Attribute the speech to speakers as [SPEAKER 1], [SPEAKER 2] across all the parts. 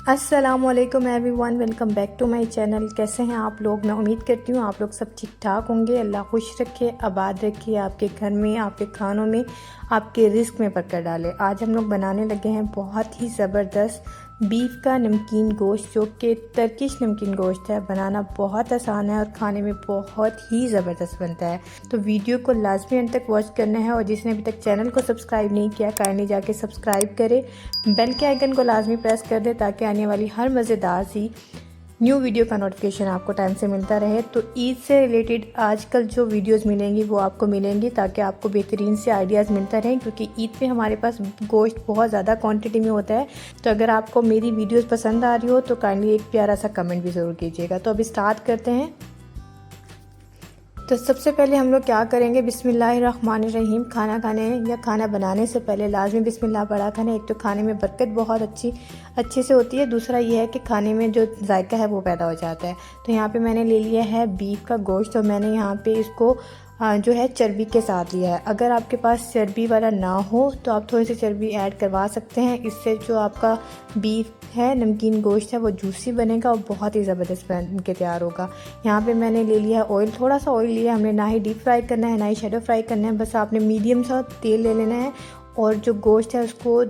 [SPEAKER 1] अस्सलामुअलैकुम everyone, welcome back to my channel. कैसे हैं आप लोग? मैं उम्मीद करती हूँ आप लोग सब ठीक ठाक होंगे। अल्लाह खुश रखे, आबाद रखिए आपके घर में, आपके खानों में, आपके रिस्क में बरकत डाले। आज हम लोग बनाने लगे हैं बहुत ही ज़बरदस्त बीफ का नमकीन गोश्त, जो कि टर्किश नमकीन गोश्त है। बनाना बहुत आसान है और खाने में बहुत ही ज़बरदस्त बनता है। तो वीडियो को लाजमी अंत तक वॉच करना है और जिसने अभी तक चैनल को सब्सक्राइब नहीं किया काइंडली जाके सब्सक्राइब करें, बेल के आइकन को लाजमी प्रेस कर दे ताकि आने वाली हर मज़ेदार सी न्यू वीडियो का नोटिफिकेशन आपको टाइम से मिलता रहे। तो ईद से रिलेटेड आजकल जो वीडियोस मिलेंगी वो आपको मिलेंगी ताकि आपको बेहतरीन से आइडियाज़ मिलता रहे, क्योंकि ईद पे हमारे पास गोश्त बहुत ज़्यादा क्वांटिटी में होता है। तो अगर आपको मेरी वीडियोस पसंद आ रही हो तो काइंडली एक प्यारा सा कमेंट भी ज़रूर कीजिएगा। तो अभी स्टार्ट करते हैं। तो सबसे पहले हम लोग क्या करेंगे, बिस्मिल्लाहिर्रहमानिर्रहीम। खाना खाने या खाना बनाने से पहले लाजमी बिस्मिल्लाह पढ़ा करें। एक तो खाने में बरकत बहुत अच्छे से होती है, दूसरा ये है कि खाने में जो जायका है वो पैदा हो जाता है। तो यहाँ पे मैंने ले लिया है बीफ का गोश्त और मैंने यहाँ पे इसको जो है चर्बी के साथ लिया है। अगर आपके पास चर्बी वाला ना हो तो आप थोड़ी सी चर्बी ऐड करवा सकते हैं। इससे जो आपका बीफ है, नमकीन गोश्त है, वो जूसी बनेगा और बहुत ही ज़बरदस्त बन के तैयार होगा। यहाँ पे मैंने ले लिया ऑयल, थोड़ा सा ऑयल लिया। हमने ना ही डीप फ्राई करना है ना ही शैडो फ्राई करना है, बस आपने मीडियम सा तेल ले लेना है और जो गोश्त है उसको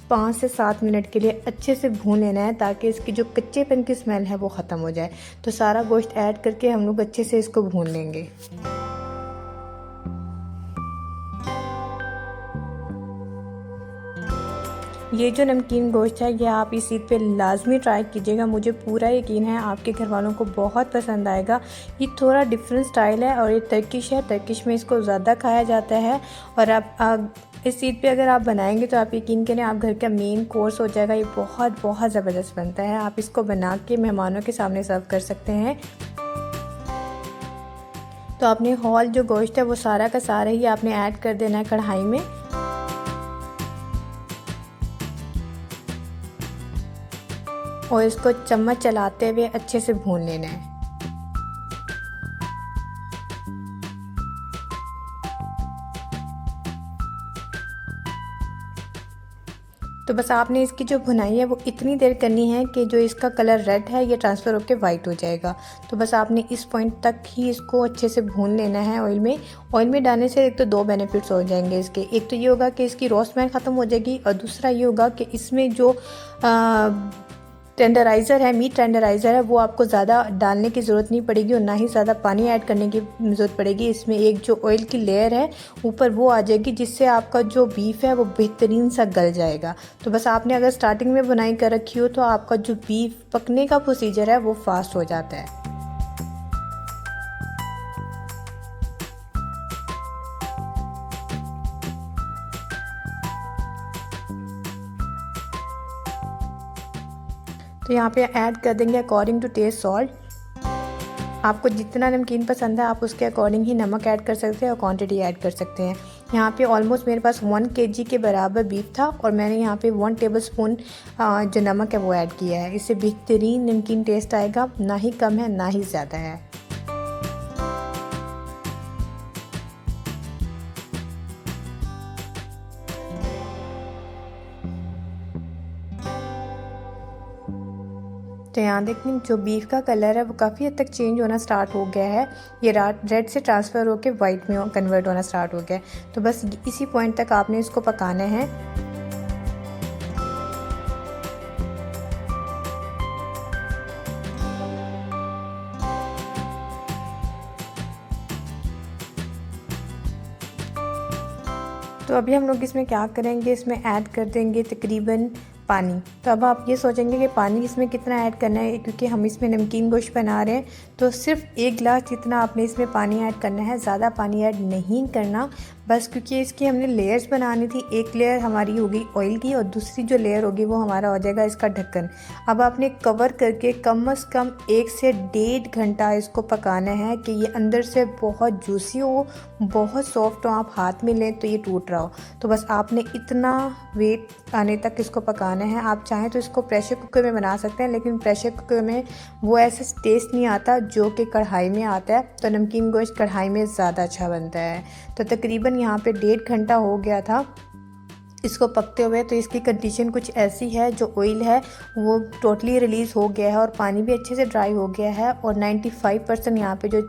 [SPEAKER 1] 5 से 7 मिनट के लिए अच्छे से भून लेना है ताकि इसकी जो कच्चेपन की स्मेल है वो ख़त्म हो जाए। तो सारा गोश्त ऐड करके हम लोग अच्छे से इसको भून लेंगे। ये जो नमकीन गोश्त है ये आप इस ईद पे लाजमी ट्राई कीजिएगा। मुझे पूरा यकीन है आपके घर वालों को बहुत पसंद आएगा। ये थोड़ा डिफरेंट स्टाइल है और ये टर्किश है। टर्किश में इसको ज़्यादा खाया जाता है और आप इस ईद पे अगर आप बनाएंगे तो आप यकीन करें आप घर का मेन कोर्स हो जाएगा। ये बहुत ज़बरदस्त बनता है। आप इसको बना के मेहमानों के सामने सर्व कर सकते हैं। तो आपने हॉल जो गोश्त है वो सारा का सारा ही आपने ऐड कर देना है कढ़ाई में और इसको चम्मच चलाते हुए अच्छे से भून लेना है। तो बस आपने इसकी जो भुनाई है वो इतनी देर करनी है कि जो इसका कलर रेड है ये ट्रांसफ़र होकर वाइट हो जाएगा। तो बस आपने इस पॉइंट तक ही इसको अच्छे से भून लेना है ऑयल में। ऑयल में डालने से एक तो 2 बेनिफिट्स हो जाएंगे इसके। एक तो ये होगा कि इसकी रॉ स्मेल ख़त्म हो जाएगी और दूसरा ये होगा कि इसमें जो टेंडराइज़र है, मीट टेंडराइज़र है, वो आपको ज़्यादा डालने की ज़रूरत नहीं पड़ेगी और ना ही ज़्यादा पानी ऐड करने की ज़रूरत पड़ेगी। इसमें एक जो ऑयल की लेयर है ऊपर वो आ जाएगी जिससे आपका जो बीफ है वो बेहतरीन सा गल जाएगा। तो बस आपने अगर स्टार्टिंग में बुनाई कर रखी हो तो आपका जो बीफ पकने का प्रोसीजर है वो फास्ट हो जाता है। तो यहाँ पे ऐड कर देंगे अकॉर्डिंग टू टेस्ट सॉल्ट। आपको जितना नमकीन पसंद है आप उसके अकॉर्डिंग ही नमक ऐड कर सकते हैं और क्वांटिटी ऐड कर सकते हैं। यहाँ पे ऑलमोस्ट मेरे पास 1 kg के बराबर बीफ था और मैंने यहाँ पे 1 टेबलस्पून जो नमक है वो ऐड किया है। इससे बेहतरीन नमकीन टेस्ट आएगा, ना ही कम है ना ही ज़्यादा है। तो यहाँ देखें जो बीफ का कलर है वो काफ़ी हद तक चेंज होना स्टार्ट हो गया है। ये रेड से ट्रांसफ़र होकर वाइट में कन्वर्ट होना स्टार्ट हो गया है। तो बस इसी पॉइंट तक आपने इसको पकाना है। तो अभी हम लोग इसमें क्या करेंगे, इसमें ऐड कर देंगे तकरीबन पानी। तो अब आप ये सोचेंगे कि पानी इसमें कितना ऐड करना है, क्योंकि हम इसमें नमकीन गोश्त बना रहे हैं तो सिर्फ 1 गिलास जितना आपने इसमें पानी ऐड करना है, ज़्यादा पानी ऐड नहीं करना। बस क्योंकि इसकी हमने लेयर्स बनानी थी। एक लेयर हमारी होगी ऑयल की और दूसरी जो लेयर होगी वो हमारा हो जाएगा इसका ढक्कन। अब आपने कवर करके कम से कम 1 से 1.5 घंटा इसको पकाना है कि ये अंदर से बहुत जूसी हो, बहुत सॉफ्ट हो। आप हाथ में लें तो ये टूट रहा हो। तो बस आपने इतना वेट आने तक इसको पकाना है। आप चाहें तो इसको प्रेशर कुकर में बना सकते हैं, लेकिन प्रेशर कुकर में वो ऐसा टेस्ट नहीं आता जो कि कढ़ाई में आता है। तो नमकीन गोश्त कढ़ाई में ज़्यादा अच्छा बनता है। तो तकरीबन यहाँ पे 1.5 घंटा हो गया था इसको पकते हुए। तो इसकी कंडीशन कुछ ऐसी है, जो ऑयल है वो टोटली रिलीज़ हो गया है और पानी भी अच्छे से ड्राई हो गया है और 95% यहाँ पे जो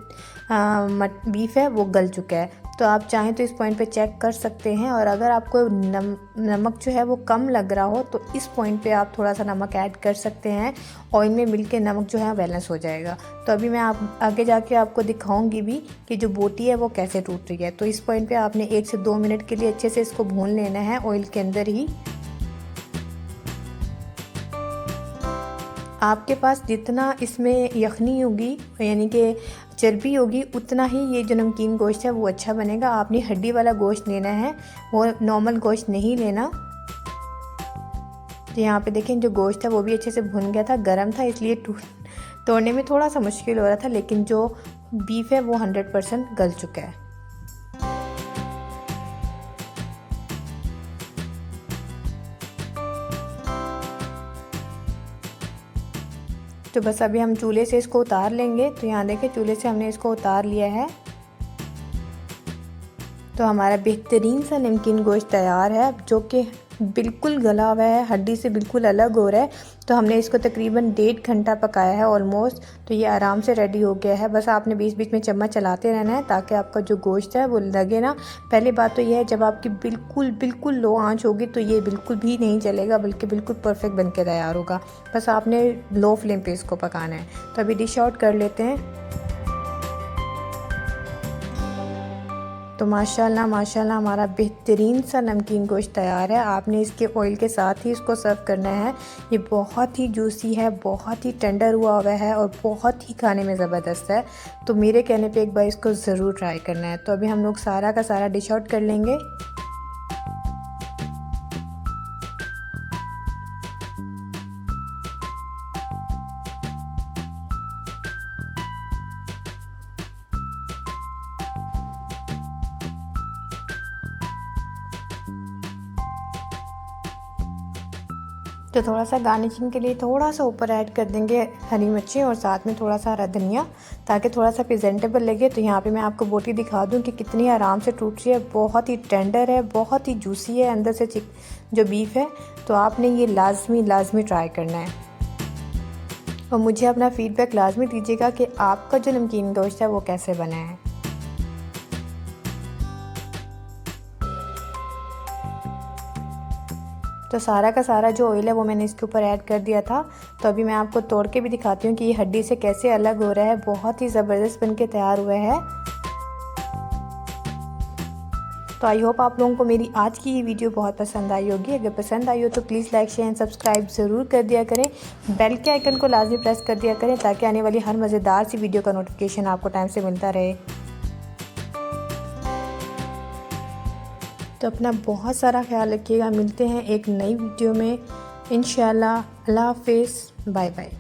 [SPEAKER 1] बीफ है वो गल चुका है। तो आप चाहें तो इस पॉइंट पे चेक कर सकते हैं। और अगर आपको नमक जो है वो कम लग रहा हो तो इस पॉइंट पे आप थोड़ा सा नमक ऐड कर सकते हैं। ऑयल में मिल के नमक जो है बैलेंस हो जाएगा। तो अभी मैं आप आगे जाके आपको दिखाऊंगी भी कि जो बोटी है वो कैसे टूट रही है। तो इस पॉइंट पे आपने 1 से 2 मिनट के लिए अच्छे से इसको भून लेना है ऑयल के अंदर ही। आपके पास जितना इसमें यखनी होगी यानी कि चर्बी होगी, उतना ही ये जो नमकीन गोश्त है वो अच्छा बनेगा। आपने हड्डी वाला गोश्त लेना है, वो नॉर्मल गोश्त नहीं लेना। तो यहाँ पे देखें जो गोश्त है वो भी अच्छे से भुन गया था, गर्म था, इसलिए तोड़ने में थोड़ा सा मुश्किल हो रहा था, लेकिन जो बीफ है वो 100% गल चुका है। तो बस अभी हम चूल्हे से इसको उतार लेंगे। तो यहाँ देखें चूल्हे से हमने इसको उतार लिया है। तो हमारा बेहतरीन सा नमकीन गोश्त तैयार है, जो कि बिल्कुल गला हुआ है, हड्डी से बिल्कुल अलग हो रहा है। तो हमने इसको तकरीबन 1.5 घंटा पकाया है ऑलमोस्ट। तो ये आराम से रेडी हो गया है। बस आपने बीच बीच में चम्मच चलाते रहना है ताकि आपका जो गोश्त है वो लगे ना। पहली बात तो ये है, जब आपकी बिल्कुल बिल्कुल लो आंच होगी तो ये बिल्कुल भी नहीं जलेगा, बल्कि बिल्कुल परफेक्ट बन के तैयार होगा। बस आपने लो फ्लेम पे इसको पकाना है। तो अभी डिश आउट कर लेते हैं। तो माशाल्लाह माशाल्लाह हमारा बेहतरीन सा नमकीन गोश्त तैयार है। आपने इसके ऑयल के साथ ही इसको सर्व करना है। ये बहुत ही जूसी है, बहुत ही टेंडर हुआ है और बहुत ही खाने में ज़बरदस्त है। तो मेरे कहने पे एक बार इसको ज़रूर ट्राई करना है। तो अभी हम लोग सारा का सारा डिश आउट कर लेंगे। तो थोड़ा सा गार्निशिंग के लिए थोड़ा सा ऊपर ऐड कर देंगे हरी मिर्ची और साथ में थोड़ा सा हरा धनिया, ताकि थोड़ा सा प्रेजेंटेबल लगे। तो यहाँ पे मैं आपको बोटी दिखा दूँ कि कितनी आराम से टूट रही है। बहुत ही टेंडर है, बहुत ही जूसी है अंदर से जो बीफ है। तो आपने ये लाजमी ट्राई करना है और मुझे अपना फीडबैक लाजमी दीजिएगा कि आपका जो नमकीन गोश्त है वो कैसे बना है। तो सारा का सारा जो ऑयल है वो मैंने इसके ऊपर ऐड कर दिया था। तो अभी मैं आपको तोड़ के भी दिखाती हूँ कि ये हड्डी से कैसे अलग हो रहा है। बहुत ही ज़बरदस्त बन के तैयार हुआ है। तो आई होप आप लोगों को मेरी आज की ये वीडियो बहुत पसंद आई होगी। अगर पसंद आई हो तो please like share and subscribe ज़रूर कर दिया करें। बेल के आइकन को लाजमी प्रेस कर दिया करें ताकि आने वाली हर मज़ेदार सी वीडियो का नोटिफिकेशन आपको टाइम से मिलता रहे। तो अपना बहुत सारा ख्याल रखिएगा। मिलते हैं एक नई वीडियो में इंशाल्लाह। अल्लाह हाफ़िज़, बाय बाय।